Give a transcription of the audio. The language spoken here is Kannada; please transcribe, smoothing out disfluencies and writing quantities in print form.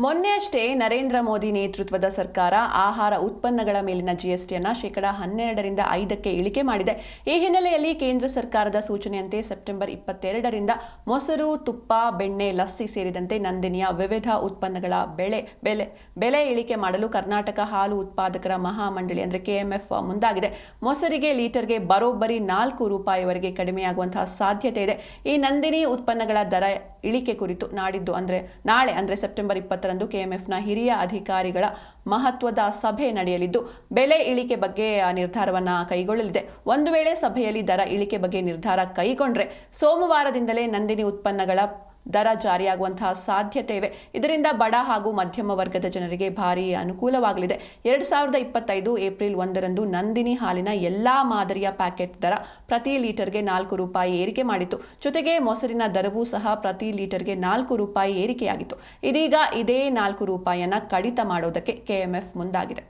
ಮೊನ್ನೆಯಷ್ಟೇ ನರೇಂದ್ರ ಮೋದಿ ನೇತೃತ್ವದ ಸರ್ಕಾರ ಆಹಾರ ಉತ್ಪನ್ನಗಳ ಮೇಲಿನ ಜಿಎಸ್ಟಿಯನ್ನು ಶೇಕಡಾ 12ರಿಂದ 5ಕ್ಕೆ ಇಳಿಕೆ ಮಾಡಿದೆ. ಈ ಹಿನ್ನೆಲೆಯಲ್ಲಿ ಕೇಂದ್ರ ಸರ್ಕಾರದ ಸೂಚನೆಯಂತೆ ಸೆಪ್ಟೆಂಬರ್ 22ರಿಂದ ಮೊಸರು, ತುಪ್ಪ, ಬೆಣ್ಣೆ, ಲಸ್ಸಿ ಸೇರಿದಂತೆ ನಂದಿನಿಯ ವಿವಿಧ ಉತ್ಪನ್ನಗಳ ಬೆಲೆ ಇಳಿಕೆ ಮಾಡಲು ಕರ್ನಾಟಕ ಹಾಲು ಉತ್ಪಾದಕರ ಮಹಾಮಂಡಳಿ ಅಂದರೆ ಕೆಎಂಎಫ್ ಮುಂದಾಗಿದೆ. ಮೊಸರಿಗೆ ಲೀಟರ್ಗೆ ಬರೋಬ್ಬರಿ 4 ರೂಪಾಯಿವರೆಗೆ ಕಡಿಮೆಯಾಗುವಂತಹ ಸಾಧ್ಯತೆ ಇದೆ. ಈ ನಂದಿನಿ ಉತ್ಪನ್ನಗಳ ದರ ಇಳಿಕೆ ಕುರಿತು ನಾಳೆ ಅಂದರೆ ಸೆಪ್ಟೆಂಬರ್ 20ರಂದು ಕೆಎಂಎಫ್ನ ಹಿರಿಯ ಅಧಿಕಾರಿಗಳ ಮಹತ್ವದ ಸಭೆ ನಡೆಯಲಿದ್ದು ಬೆಲೆ ಇಳಿಕೆ ಬಗ್ಗೆ ನಿರ್ಧಾರವನ್ನು ಕೈಗೊಳ್ಳಲಿದೆ. ಒಂದು ವೇಳೆ ಸಭೆಯಲ್ಲಿ ದರ ಇಳಿಕೆ ಬಗ್ಗೆ ನಿರ್ಧಾರ ಕೈಗೊಂಡ್ರೆ ಸೋಮವಾರದಿಂದಲೇ ನಂದಿನಿ ಉತ್ಪನ್ನಗಳ ದರ ಜಾರಿಯಾಗುವಂತಹ ಸಾಧ್ಯತೆ ಇವೆ. ಇದರಿಂದ ಬಡ ಹಾಗೂ ಮಧ್ಯಮ ವರ್ಗದ ಜನರಿಗೆ ಭಾರಿ ಅನುಕೂಲವಾಗಲಿದೆ. 2025 ಏಪ್ರಿಲ್ 1ರಂದು ನಂದಿನಿ ಹಾಲಿನ ಎಲ್ಲಾ ಮಾದರಿಯ ಪ್ಯಾಕೆಟ್ ದರ ಪ್ರತಿ ಲೀಟರ್ಗೆ 4 ರೂಪಾಯಿ ಏರಿಕೆ ಮಾಡಿತ್ತು. ಜೊತೆಗೆ ಮೊಸರಿನ ದರವೂ ಸಹ ಪ್ರತಿ ಲೀಟರ್ಗೆ 4 ರೂಪಾಯಿ ಏರಿಕೆಯಾಗಿತ್ತು. ಇದೀಗ ಇದೇ 4 ರೂಪಾಯಿಯನ್ನ ಕಡಿತ ಮಾಡೋದಕ್ಕೆ ಕೆಎಂಎಫ್ ಮುಂದಾಗಿದೆ.